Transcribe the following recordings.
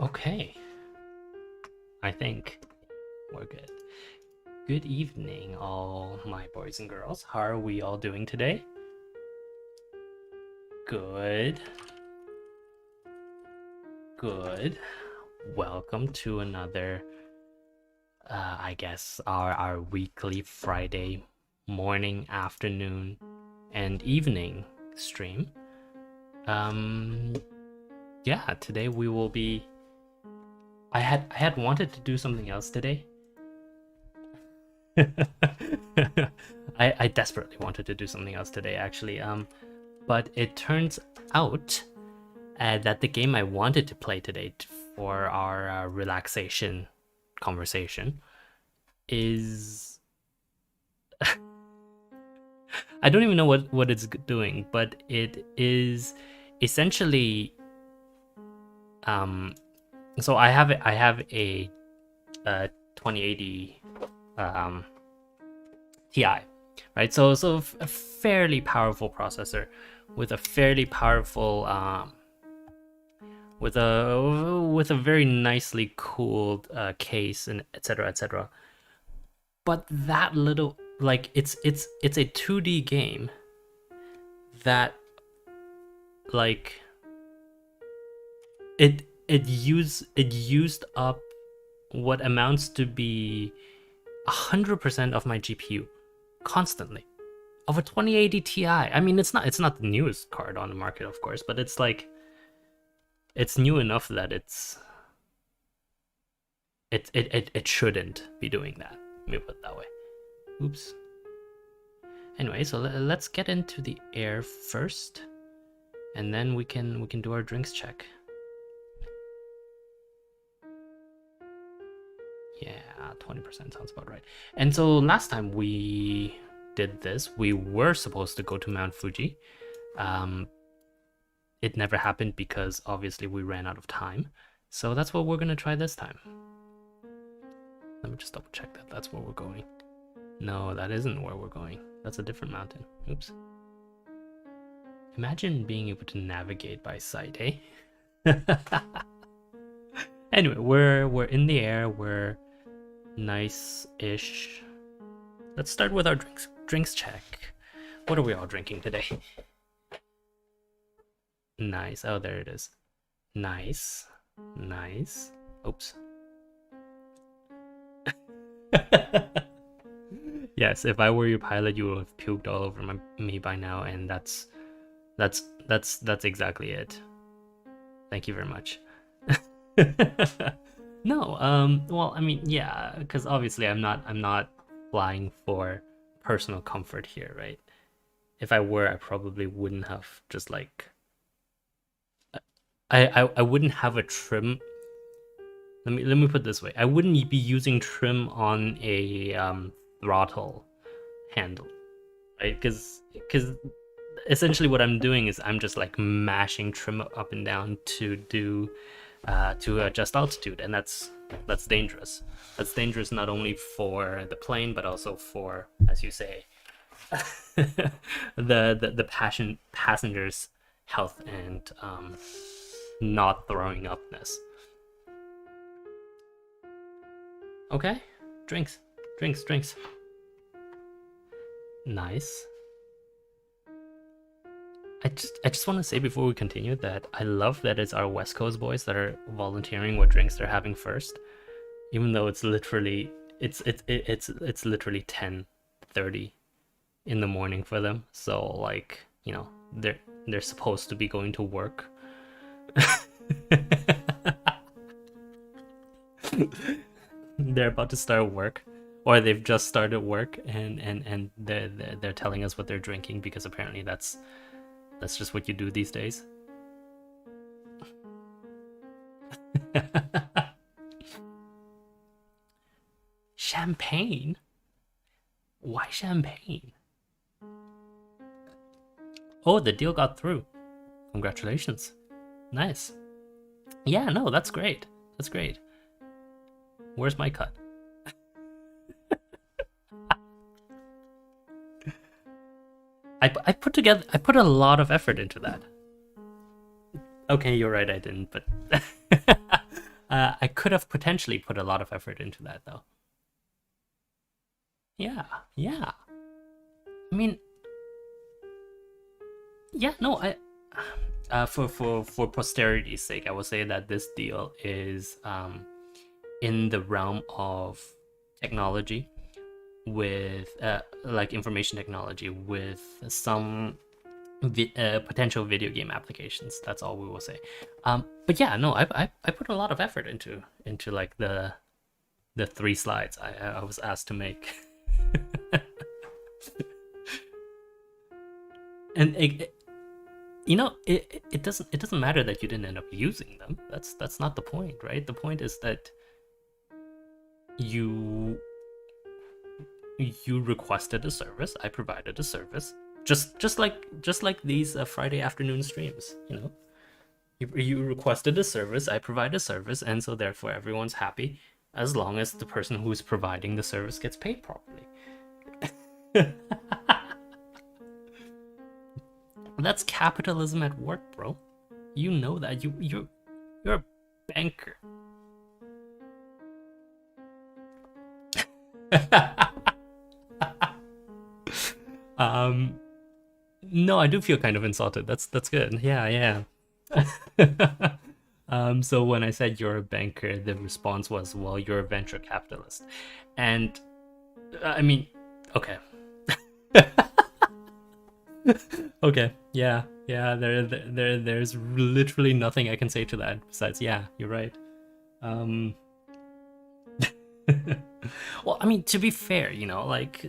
Okay, I think we're good. Good evening, all my boys and girls. How are we all doing today? Good. Good. Welcome to another, I guess, our weekly Friday morning, afternoon, and evening stream. Yeah, today we will be... I had wanted to do something else today. I desperately wanted to do something else today, actually. But it turns out that the game I wanted to play today for our relaxation conversation is... I don't even know what it's doing, but it is essentially... So I have a 2080 Ti, right? So a fairly powerful processor with a fairly powerful with a very nicely cooled case and etc etc. But that little, like, it's a 2D game that, like, it used up what amounts to be 100% of my GPU constantly of a 2080 Ti. I mean, it's not the newest card on the market, of course, but it's like, it's new enough that it shouldn't be doing that. Let me put it that way. Oops. Anyway, so let's get into the air first, and then we can do our drinks check. Yeah, 20% sounds about right. And so last time we did this, we were supposed to go to Mount Fuji. It never happened because obviously we ran out of time. So that's what we're gonna try this time. Let me just double check that that's where we're going. No, that isn't where we're going. That's a different mountain. Oops. Imagine being able to navigate by sight, eh? Anyway, we're in the air. We're nice-ish. Let's start with our drinks check. What are we all drinking today? Nice. Oh, there it is. Nice. Nice. Oops. Yes, if I were your pilot, you would have puked all over me by now, and that's exactly it. Thank you very much. No, well, I mean, yeah, because obviously I'm not flying for personal comfort here, right? If I were, I probably wouldn't have just like... I wouldn't have a trim. Let me put it this way. I wouldn't be using trim on a throttle handle, right? Because essentially what I'm doing is I'm just like mashing trim up and down to do to adjust altitude, and that's dangerous. That's dangerous not only for the plane but also for, as you say, the passengers' health and not throwing upness. Okay, drinks. Nice. I just want to say before we continue that I love that it's our West Coast boys that are volunteering what drinks they're having first, even though it's literally literally 10:30 in the morning for them. So, like, you know, they're supposed to be going to work. They're about to start work, or they've just started work, and they're telling us what they're drinking, because apparently that's just what you do these days. Champagne? Why champagne? Oh, the deal got through. Congratulations. Nice. Yeah, no, that's great. That's great. Where's my cut? I put a lot of effort into that. Okay, you're right, I didn't, but I could have potentially put a lot of effort into that though. Yeah, yeah. I mean, yeah, no, for posterity's sake, I will say that this deal is in the realm of technology with like information technology with some potential video game applications. That's all we will say. But yeah, no, I put a lot of effort into like the 3 slides I was asked to make. And it doesn't matter that you didn't end up using them. That's not the point, right? The point is that you requested a service, I provided a service, just like these Friday afternoon streams. You requested a service, I provide a service, and so therefore everyone's happy as long as the person who's providing the service gets paid properly. That's capitalism at work, bro. You know that. You're a banker. No, I do feel kind of insulted. That's good. Yeah. So when I said you're a banker, the response was, well, you're a venture capitalist. And I mean, okay. Okay, yeah, there's literally nothing I can say to that besides, yeah, you're right. Well, I mean, to be fair, like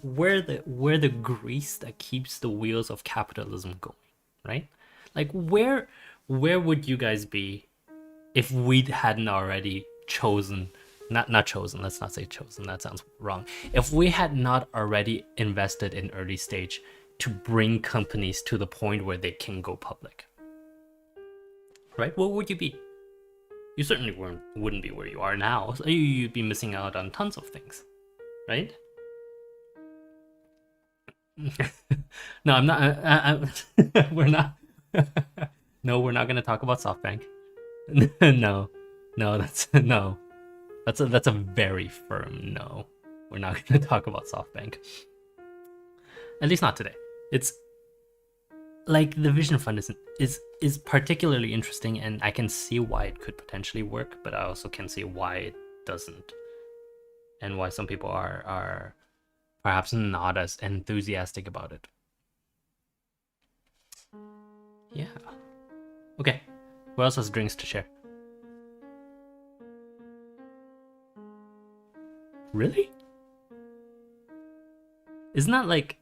where the grease that keeps the wheels of capitalism going, right? Like where would you guys be if we hadn't already chosen, not chosen, let's not say chosen, that sounds wrong. If we had not already invested in early stage to bring companies to the point where they can go public, right? What would you be? You certainly wouldn't be where you are now. So you'd be missing out on tons of things, right? No, I'm not. We're not. No, we're not going to talk about SoftBank. No, that's a very firm no. We're not going to talk about SoftBank. At least not today. It's like the Vision Fund is particularly interesting, and I can see why it could potentially work, but I also can see why it doesn't, and why some people are perhaps not as enthusiastic about it. Yeah. Okay. Who else has drinks to share? Really? Isn't that like...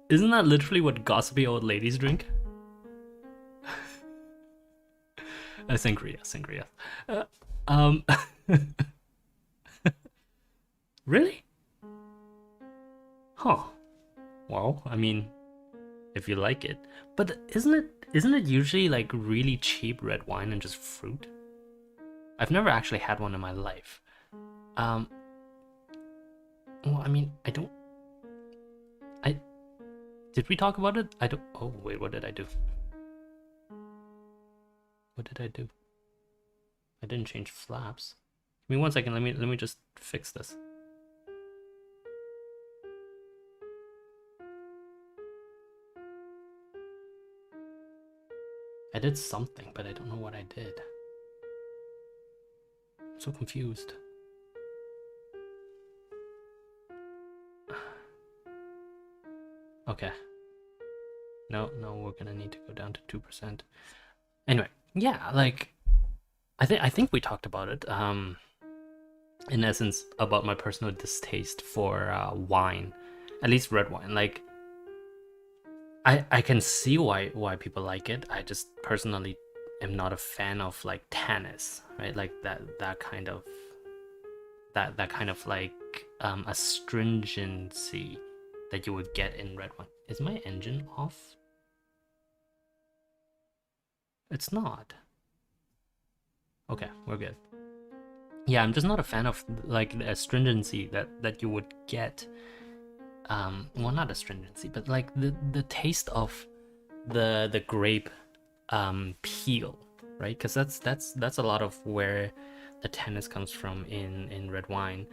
Isn't that literally what gossipy old ladies drink? Sangria. Really? Huh. Well, I mean, if you like it. But isn't it usually like really cheap red wine and just fruit? I've never actually had one in my life. Well, I mean, did we talk about it? Oh, wait, what did I do? I didn't change flaps. Give me 1 second, let me just fix this. I did something, but I don't know what I did. I'm so confused. Okay. No, we're gonna need to go down to 2%. Anyway, yeah, like I think we talked about it. In essence, about my personal distaste for wine, at least red wine. Like, I can see why people like it. I just personally am not a fan of like tannins, right? Like that kind of like astringency that you would get in red wine. Is my engine off? It's not. Okay, we're good. Yeah, I'm just not a fan of like the astringency that you would get. Well, not astringency, but like the taste of the grape peel, right? Because that's a lot of where the tannins comes from in red wine,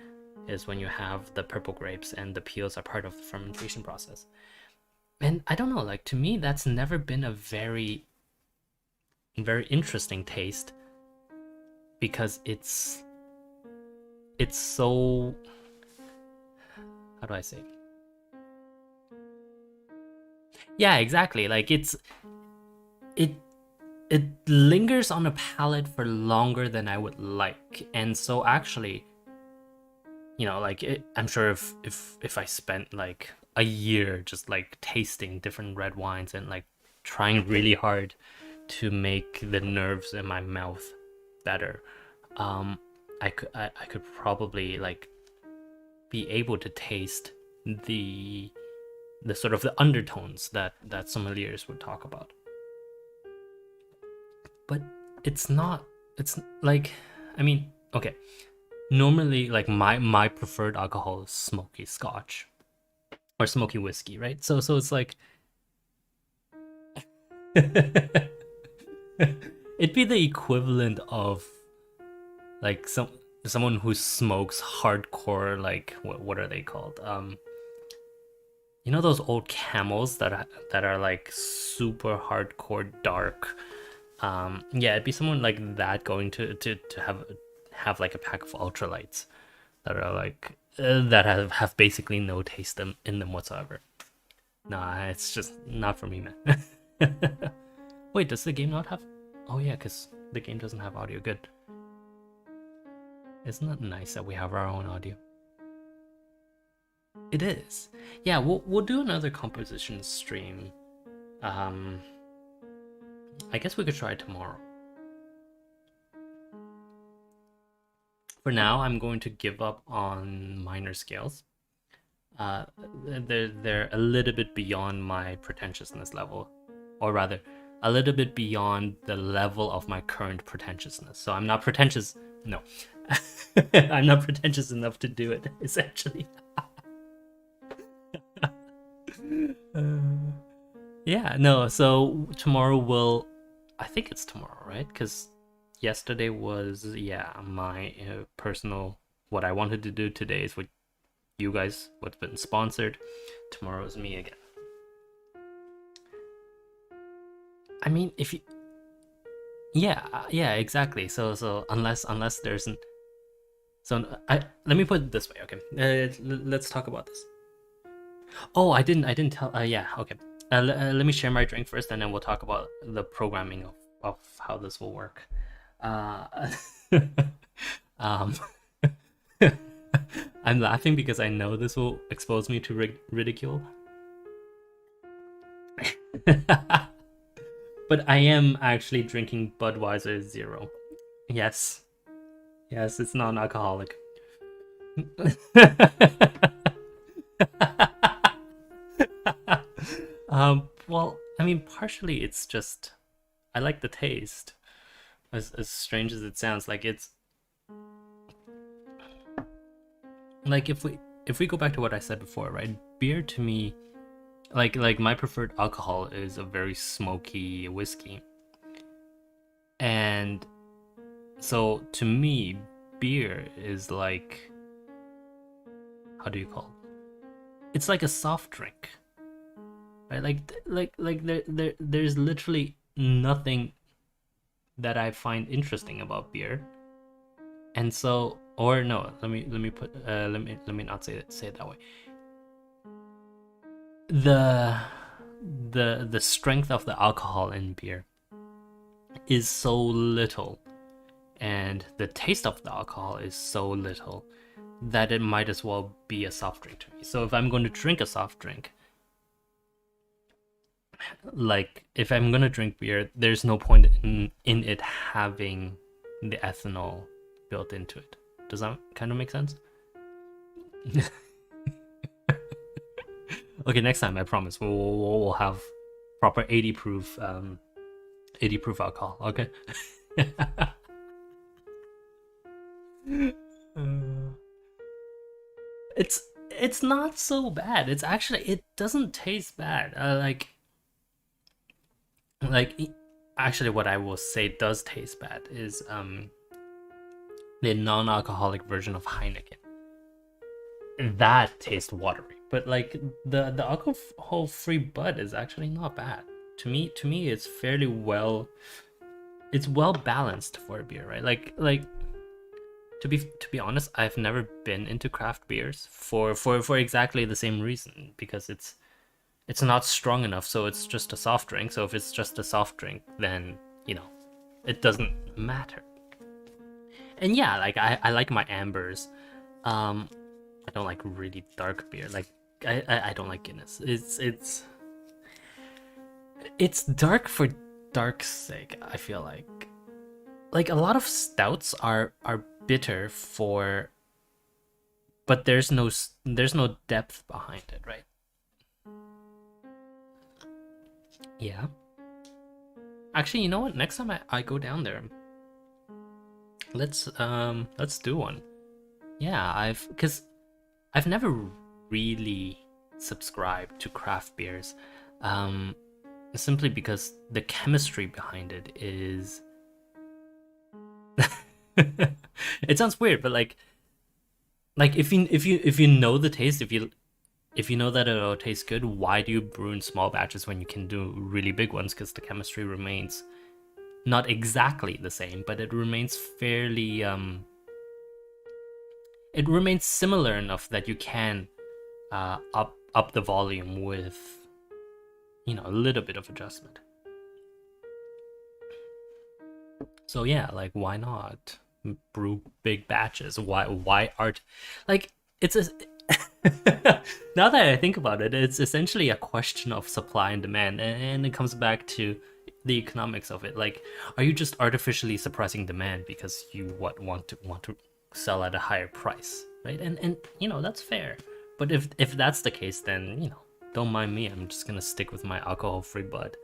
is when you have the purple grapes and the peels are part of the fermentation process. And I don't know, like, to me that's never been a very interesting taste, because it's so, how do I say? Yeah, exactly. Like it it lingers on a palate for longer than I would like. And so actually, like I'm sure if I spent like a year just like tasting different red wines and like trying really hard to make the nerves in my mouth better, um I could probably like be able to taste the sort of the undertones that sommeliers would talk about. But it's not, it's like, I mean, okay, normally like my preferred alcohol is smoky scotch or smoky whiskey, right? So it's like it'd be the equivalent of like someone who smokes hardcore, like what are they called? Those old Camels that are like super hardcore dark. Yeah, it'd be someone like that going to have like a pack of ultralights that are like that have basically no taste in them whatsoever. Nah, it's just not for me, man. Wait, does the game not have? Oh yeah, because the game doesn't have audio. Good. Isn't it nice that we have our own audio? It is. Yeah, we'll do another composition stream. I guess we could try tomorrow. For now, I'm going to give up on minor scales. They're a little bit beyond my pretentiousness level, or rather, a little bit beyond the level of my current pretentiousness. So I'm not pretentious. No, I'm not pretentious enough to do it. Essentially. Yeah, no. So tomorrow I think it's tomorrow, right? Because yesterday was, yeah, my personal, what I wanted to do. Today is what you guys, what's been sponsored. Tomorrow is me again. I mean, if you, yeah, exactly. So unless there's an, so let me put it this way, okay? Let's talk about this. Oh, I didn't tell. Yeah, okay. Let me share my drink first, and then we'll talk about the programming of how this will work. Um, I'm laughing because I know this will expose me to ridicule. But I am actually drinking Budweiser Zero. Yes. Yes, it's non-alcoholic. Well, I mean, partially it's just I like the taste. As strange as it sounds, like it's like if we go back to what I said before, right? Beer to me, like my preferred alcohol is a very smoky whiskey. And so to me, beer is like, how do you call it? It's like a soft drink. Right? There's literally nothing that I find interesting about beer. And so, or no, let me put let me not say it that way. The strength of the alcohol in beer is so little, and the taste of the alcohol is so little, that it might as well be a soft drink to me. So if I'm going to drink a soft drink, like if I'm gonna drink beer, there's no point in it having the ethanol built into it. Does that kind of make sense? Okay, next time I promise we'll have proper 80 proof 80 proof alcohol. Okay. It's not so bad. It's actually, it doesn't taste bad. Like actually, what I will say does taste bad is the non-alcoholic version of Heineken. That tastes watery, but like the alcohol-free Bud is actually not bad. To me, it's fairly well. It's well balanced for a beer, right? Like to be honest, I've never been into craft beers for exactly the same reason, because it's not strong enough, so it's just a soft drink. So if it's just a soft drink, then it doesn't matter. And yeah, like I like my ambers. Um, I don't like really dark beer. Like I don't like Guinness. It's dark for dark's sake. I feel like a lot of stouts are bitter for, but there's no depth behind it, right? Yeah. Actually, you know what? Next time I go down there, let's do one. Yeah, because I've never really subscribed to craft beers, um, simply because the chemistry behind it is. It sounds weird, but like if you know the taste, if you know that it'll taste good, why do you brew in small batches when you can do really big ones? Because the chemistry remains not exactly the same, but it remains fairly it remains similar enough that you can up the volume with a little bit of adjustment. So yeah, like why not brew big batches? Why art? Like it's a now that I think about it, it's essentially a question of supply and demand, and it comes back to the economics of it. Like, are you just artificially suppressing demand because you want to sell at a higher price, right? And that's fair. But if that's the case, then don't mind me. I'm just gonna stick with my alcohol-free Bud.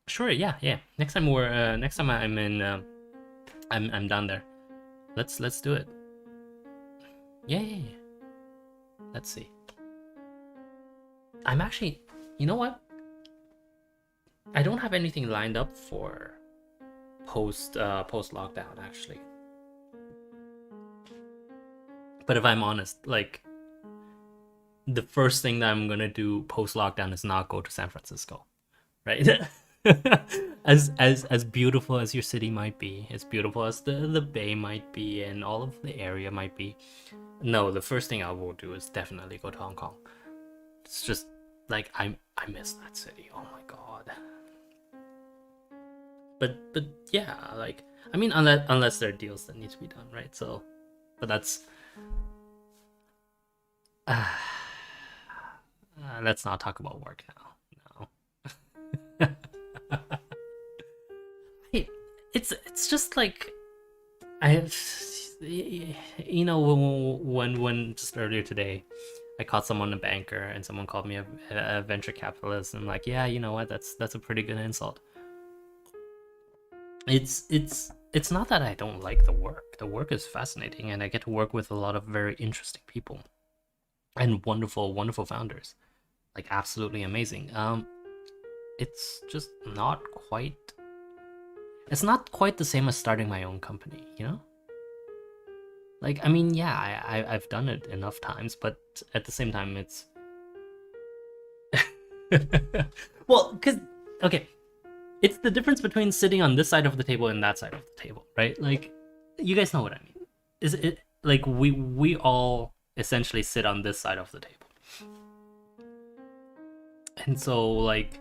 Sure, yeah, yeah. Next time I'm in I'm down there. Let's do it. Yeah, yeah, yeah. Let's see. I'm actually, you know what? I don't have anything lined up for post lockdown actually. But if I'm honest, like the first thing that I'm gonna do post lockdown is not go to San Francisco, right? As beautiful as your city might be, as beautiful as the bay might be, and all of the area might be, no, the first thing I will do is definitely go to Hong Kong. It's just like I miss that city. Oh my god. But yeah, like I mean, unless there are deals that need to be done, right? So, but that's let's not talk about work now. No. Hey, it's just like I have, when just earlier today, I caught someone a banker and someone called me a venture capitalist. And I'm like, yeah, you know what? That's a pretty good insult. It's not that I don't like the work. The work is fascinating, and I get to work with a lot of very interesting people and wonderful founders, like absolutely amazing. It's just not quite. It's not quite the same as starting my own company, you know. Like, I mean, yeah, I've done it enough times, but at the same time, it's well, because okay, it's the difference between sitting on this side of the table and that side of the table, right? Like, you guys know what I mean. Is it like we all essentially sit on this side of the table, and so like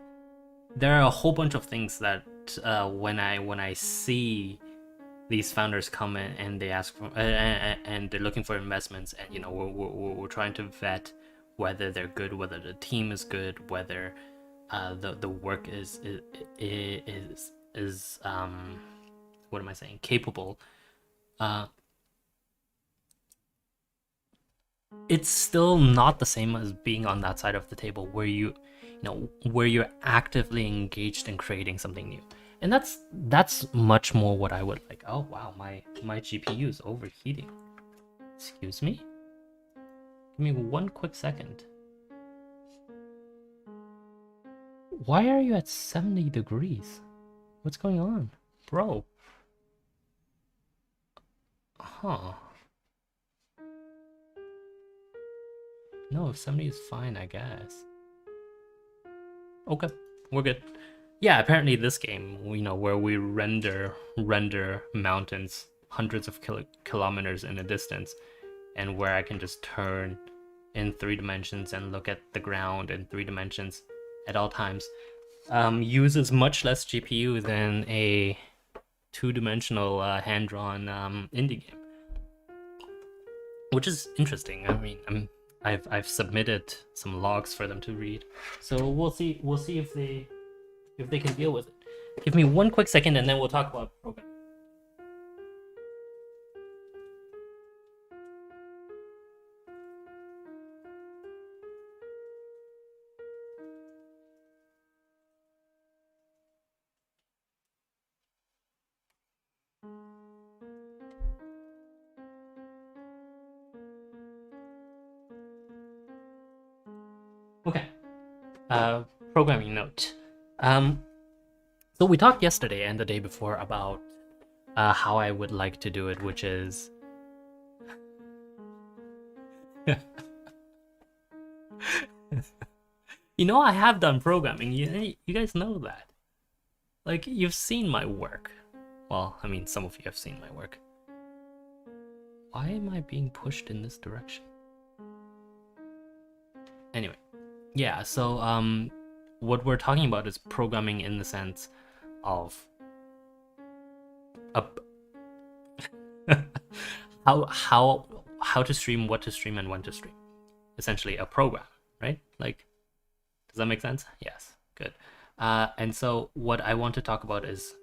there are a whole bunch of things that when I see these founders come in and they ask for and they're looking for investments, and we're trying to vet whether they're good, whether the team is good, whether the work is what am I saying, capable. uh it's still not the same as being on that side of the table where where you're actively engaged in creating something new. And that's much more what I would like. Oh wow, my GPU is overheating. Excuse me, give me one quick second. Why are you at 70 degrees? What's going on? Bro. Huh. No, 70 is fine, I guess. Okay, we're good. Yeah, apparently this game, where we render mountains hundreds of kilometers in a distance, and where I can just turn in 3 dimensions and look at the ground in 3 dimensions at all times, uses much less GPU than a 2-dimensional hand-drawn indie game, which is interesting. I mean, I've submitted some logs for them to read, so we'll see if they can deal with it. Give me 1 quick second, and then we'll talk about programming. Okay. Programming note. So we talked yesterday and the day before about how I would like to do it, which is I have done programming. You guys know that. Like, you've seen my work. Well, I mean, some of you have seen my work. Why am I being pushed in this direction? Anyway, yeah, so what we're talking about is programming in the sense of how to stream, what to stream, and when to stream. Essentially a program, right? Like, does that make sense? Yes, good. And so what I want to talk about is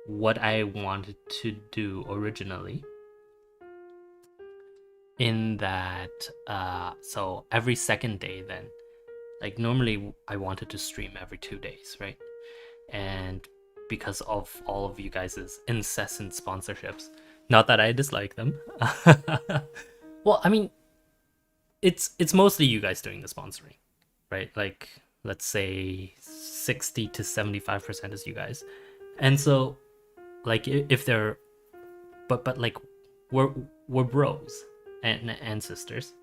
what I wanted to do originally, in that so every second day, then, like, normally I wanted to stream every 2 days, right? And because of all of you guys' incessant sponsorships, not that I dislike them, well, I mean, it's mostly you guys doing the sponsoring, right? Like, let's say 60 to 75% is you guys. And so, like, if they're but like, we're bros and sisters,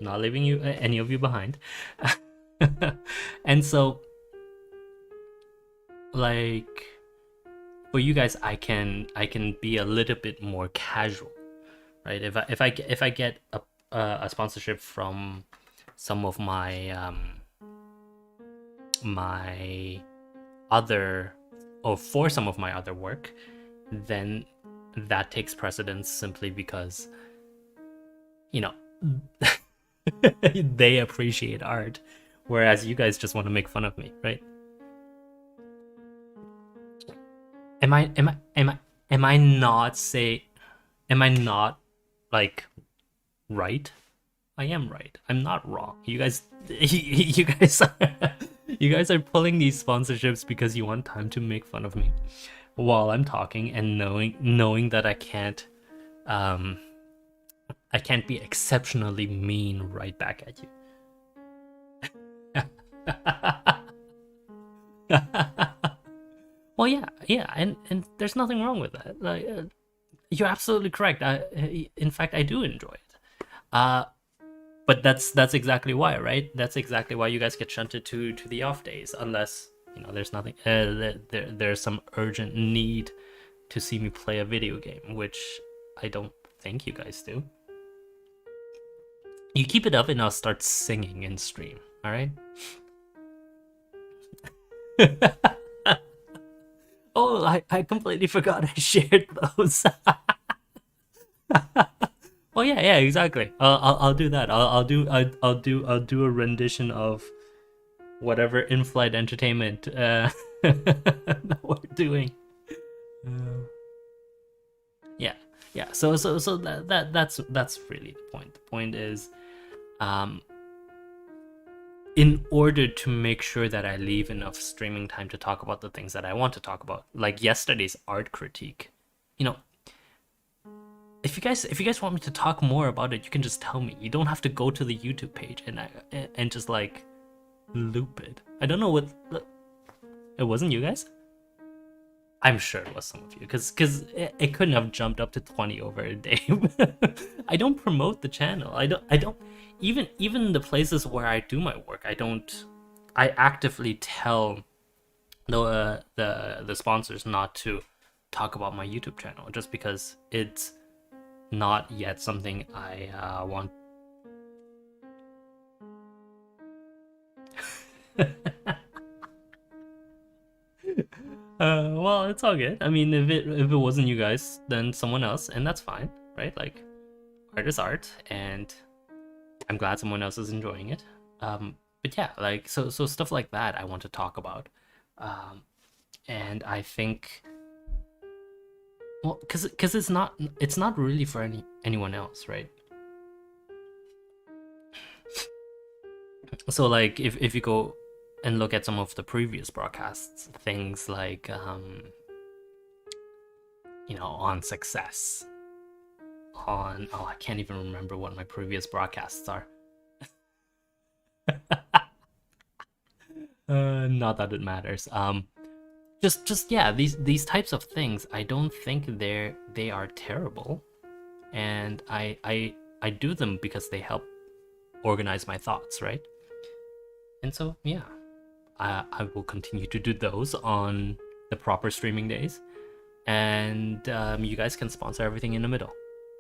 not leaving you any of you behind. And so, like, for you guys, I can be a little bit more casual, right? If I get a sponsorship from some of my for some of my other work, then that takes precedence, simply because they appreciate art, whereas you guys just want to make fun of me, right? Am I not like right? I am right. I'm not wrong. You guys you guys are pulling these sponsorships because you want time to make fun of me while I'm talking, and knowing that I can't be exceptionally mean right back at you. Well, yeah, and there's nothing wrong with that. Like, you're absolutely correct. In fact, I do enjoy it. But that's exactly why, right? That's exactly why you guys get shunted to the off days, unless there's nothing. There's some urgent need to see me play a video game, which I don't think you guys do. You keep it up, and I'll start singing in stream. All right. Oh, I completely forgot I shared those. Well, yeah, exactly. I'll do that. I'll do a rendition of whatever in-flight entertainment that we're doing. Yeah. So that's really the point. The point is, in order to make sure that I leave enough streaming time to talk about the things that I want to talk about, like yesterday's art critique, if you guys want me to talk more about it, you can just tell me. You don't have to go to the YouTube page and just like loop it. I don't know what. It wasn't you guys? I'm sure it was some of you, because it couldn't have jumped up to 20 over a day. I don't promote the channel. I don't even the places where I do my work. I actively tell the sponsors not to talk about my YouTube channel, just because it's not yet something I want. Well, it's all good. I mean, if it wasn't you guys, then someone else, and that's fine, right? Like, art is art, and I'm glad someone else is enjoying it. But yeah, like, so stuff like that I want to talk about. And I think, well, because it's not really for anyone else, right? So like, if you go and look at some of the previous broadcasts, things like on success, on, oh, I can't even remember what my previous broadcasts are. Not that it matters. Just yeah, these types of things, I don't think they are terrible, and I do them because they help organize my thoughts, right? And so yeah, I will continue to do those on the proper streaming days, and you guys can sponsor everything in the middle.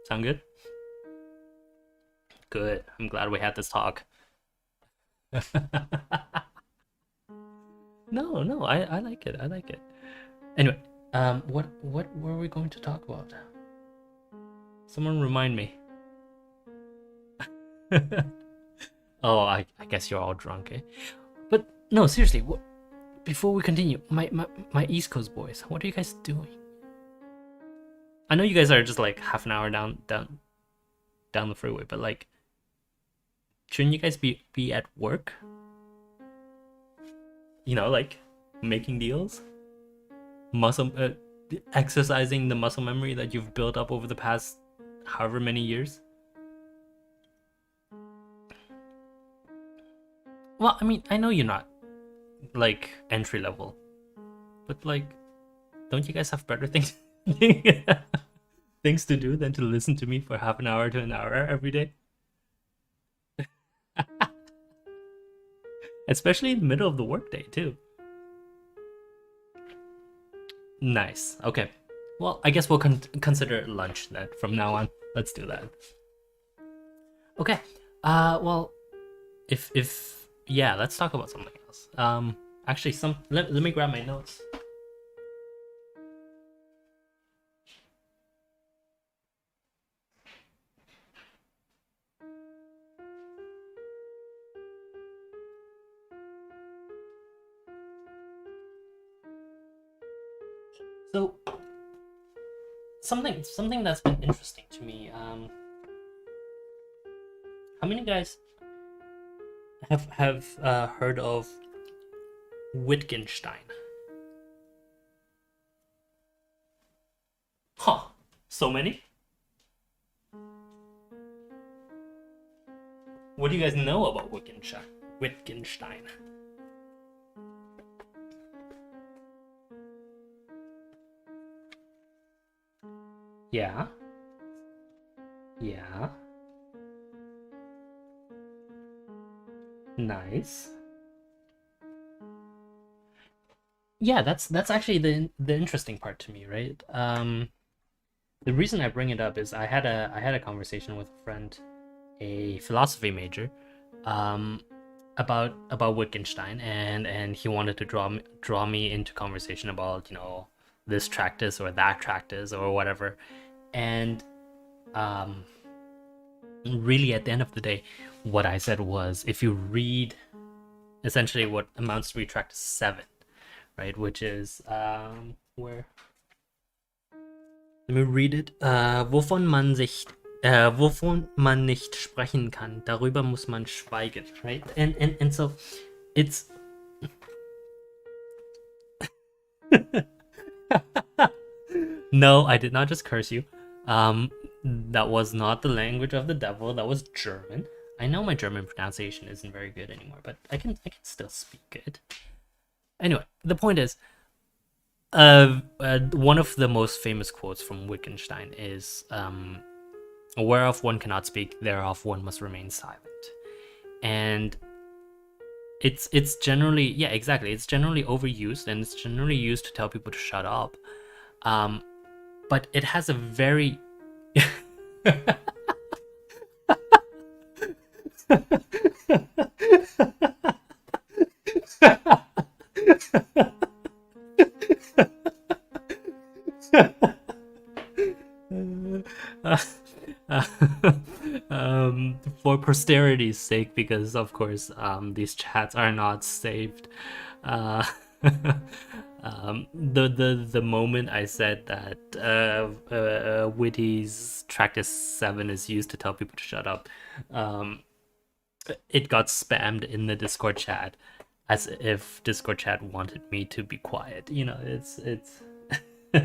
Sound good? Good. I'm glad we had this talk. No, I like it. I like it. Anyway, what were we going to talk about? Someone remind me. Oh, I guess you're all drunk, eh? But no, seriously, what? Before we continue, my East Coast boys, what are you guys doing? I know you guys are just like half an hour down the freeway, but like, shouldn't you guys be at work? Like making deals, muscle, exercising the muscle memory that you've built up over the past however many years. Well, I mean, I know you're not like entry level, but like, don't you guys have better things things to do than to listen to me for half an hour to an hour every day? Especially in the middle of the workday too. Nice. Okay. Well, I guess we'll consider it lunch then from now on. Let's do that. Okay. Well, if yeah, let's talk about something else. Actually, let me grab my notes. So, something that's been interesting to me. How many guys have heard of Wittgenstein? Huh? So many? What do you guys know about Wittgenstein? Yeah. Yeah. Nice. Yeah, that's actually the interesting part to me, right? The reason I bring it up is I had a conversation with a friend, a philosophy major, about Wittgenstein, and he wanted to draw me into conversation about this tractise or that tractise or whatever, and really at the end of the day, what I said was, if you read essentially what amounts to be tractise 7, right, which is where, let me read it. Wovon man nicht sprechen kann, darüber muss man schweigen, right? And so it's no, I did not just curse you. That was not the language of the devil. That was German. I know my German pronunciation isn't very good anymore, but I can still speak it. Anyway, the point is, one of the most famous quotes from Wittgenstein is, "Whereof one cannot speak, thereof one must remain silent." And it's generally, yeah, exactly, it's generally overused, and it's generally used to tell people to shut up. Um, but it has a very uh, for posterity's sake, because of course these chats are not saved. Uh, the moment I said that Witty's Tractus 7 is used to tell people to shut up, it got spammed in the Discord chat as if Discord chat wanted me to be quiet. You know, it's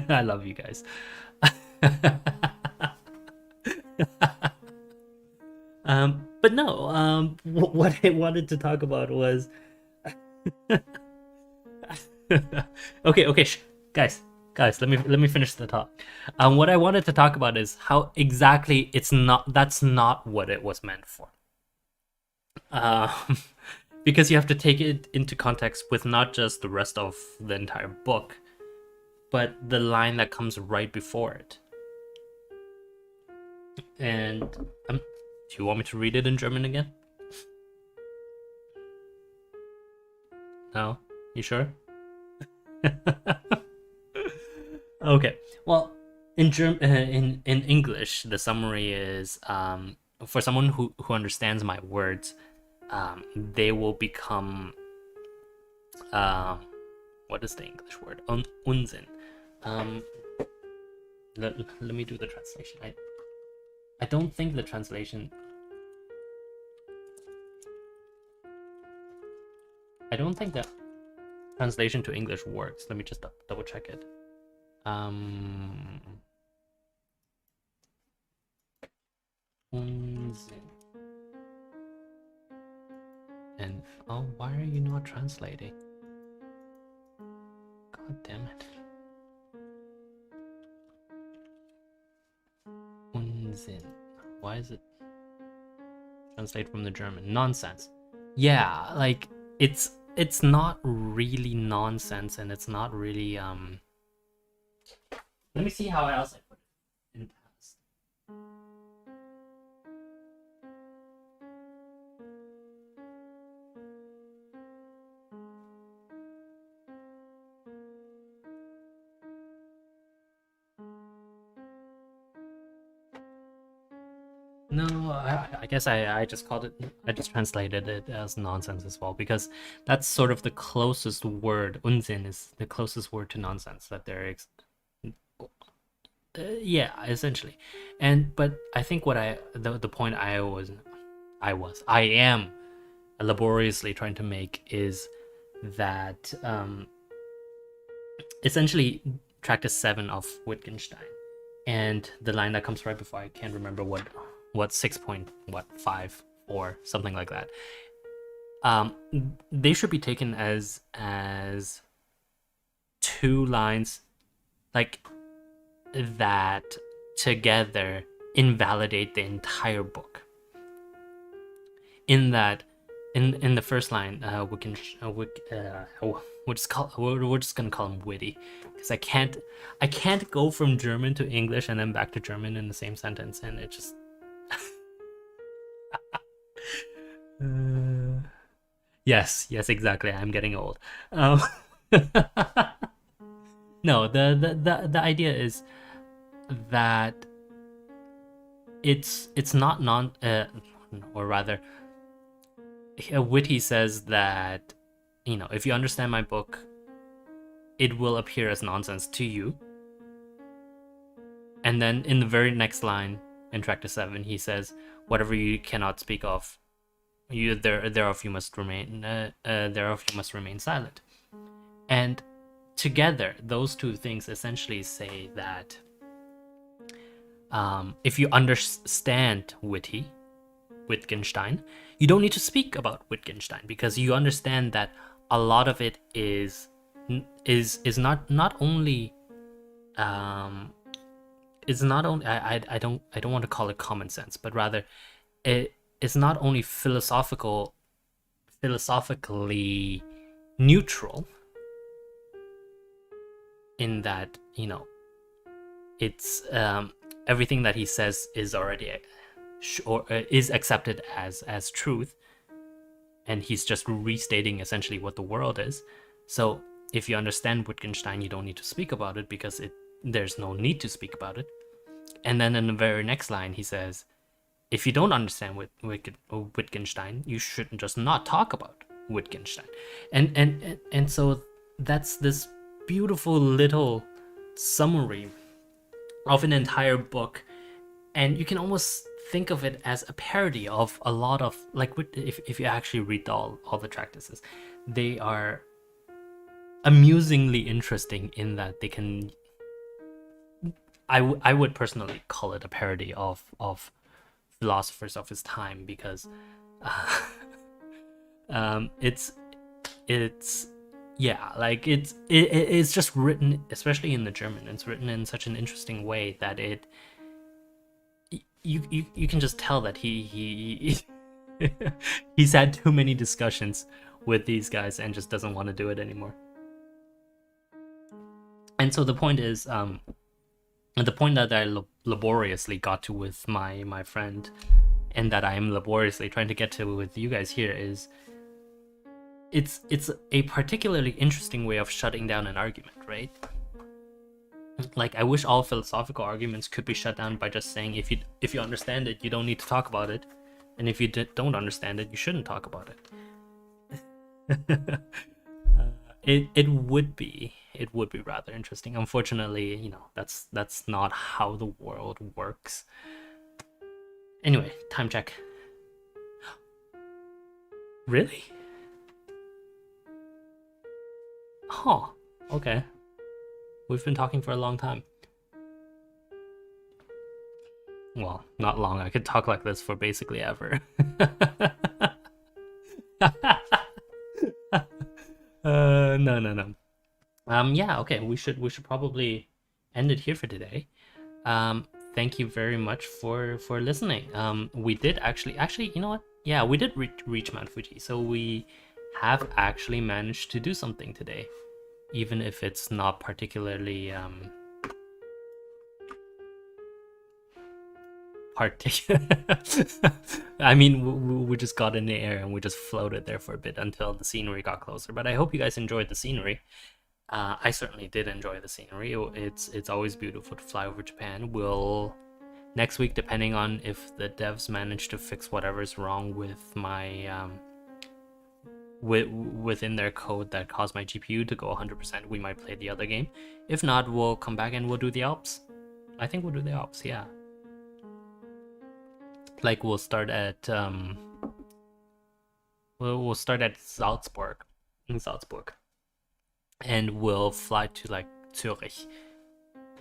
I love you guys. But no, what I wanted to talk about was okay, guys, let me finish the talk. What I wanted to talk about is how exactly that's not what it was meant for. Um, because you have to take it into context with not just the rest of the entire book, but the line that comes right before it. And do you want me to read it in German again? No? You sure? Okay. Well, in English, the summary is, for someone who understands my words, they will become, what is the English word? Unsinn. Let me do the translation. I don't think the translation. I don't think that translation to English works. Let me just double check it. Unsinn. And oh, why are you not translating? God damn it. Unsinn. Why is it translate from the German? Nonsense. Yeah, like it's not really nonsense, and it's not really Let me see how else I put it in past. No, I guess I just called it. I just translated it as nonsense as well, because that's sort of the closest word. Unsinn is the closest word to nonsense that there is. Yeah, essentially. But I think what the point I am laboriously trying to make is that essentially Tractus 7 of Wittgenstein, and the line that comes right before, I can't remember what 6.5 or something like that. They should be taken as two lines, like, that together invalidate the entire book. In that, in the first line, we're just gonna call him Witty, because I can't go from German to English and then back to German in the same sentence, and it just yes, exactly. I'm getting old. No, the idea is that it's not or rather, Witty says that, if you understand my book, it will appear as nonsense to you. And then in the very next line in Tractus 7, he says, whatever you cannot speak of, thereof you must remain silent. And together, those two things essentially say that if you understand Wittgenstein, you don't need to speak about Wittgenstein, because you understand that a lot of it is not only is not only I don't want to call it common sense, but rather it is not only philosophically neutral in that, you know, it's everything that he says is already or is accepted as truth, and he's just restating essentially what the world is. So if you understand Wittgenstein, you don't need to speak about it because there's no need to speak about it. And then in the very next line, he says, if you don't understand Wittgenstein, you shouldn't just not talk about Wittgenstein. And so that's this beautiful little summary of an entire book, and you can almost think of it as a parody of a lot of, like, if you actually read all the treatises, they are amusingly interesting in that they can, I would personally call it a parody of philosophers of his time, because it's yeah, like it's just written, especially in the German, it's written in such an interesting way that you can just tell that he's had too many discussions with these guys and just doesn't want to do it anymore. And so the point is, the point that I laboriously got to with my friend, and that I am laboriously trying to get to with you guys here, is it's a particularly interesting way of shutting down an argument, right? Like, I wish all philosophical arguments could be shut down by just saying, if you understand it, you don't need to talk about it, and if you don't understand it, you shouldn't talk about it. It would be rather interesting. Unfortunately, you know, that's not how the world works. Anyway, time check. Really? Huh. Okay. We've been talking for a long time. Well, not long. I could talk like this for basically ever. No. Yeah, okay. We should probably end it here for today. Thank you very much for listening. We did actually, you know what? Yeah, we did reach Mount Fuji, so we have actually managed to do something today, even if it's not particularly I mean, we just got in the air and we just floated there for a bit until the scenery got closer. But I hope you guys enjoyed the scenery. I certainly did enjoy the scenery. It's always beautiful to fly over Japan. We'll next week, depending on if the devs manage to fix whatever's wrong with my within their code that caused my GPU to go 100%, we might play the other game. If not, we'll come back and we'll do the Alps. I think we'll do the Alps, yeah. Like, we'll start at we'll start at Salzburg, and we'll fly to like Zurich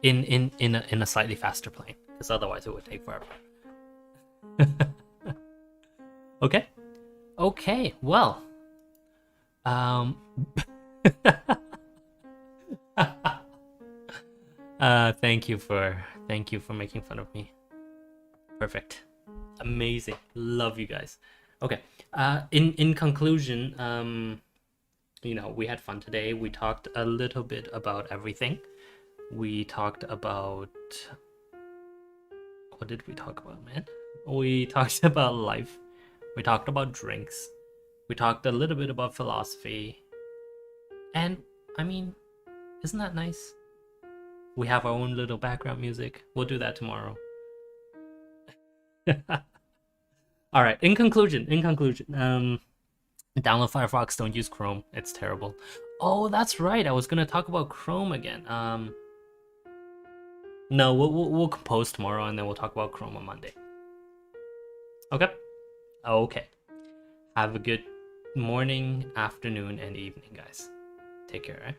in a slightly faster plane, because otherwise it would take forever. Okay, well, thank you for making fun of me. Perfect. Amazing. Love you guys. Okay. In conclusion, you know, we had fun today. We talked a little bit about everything. We talked about, what did we talk about, man? We talked about life. We talked about drinks. We talked a little bit about philosophy. And I mean, isn't that nice? We have our own little background music. We'll do that tomorrow. All right, in conclusion, download Firefox, don't use Chrome, it's terrible. Oh, that's right, I was gonna talk about Chrome again. No, we'll compose tomorrow, and then we'll talk about Chrome on Monday. Okay. Have a good morning, afternoon, and evening, guys. Take care, right?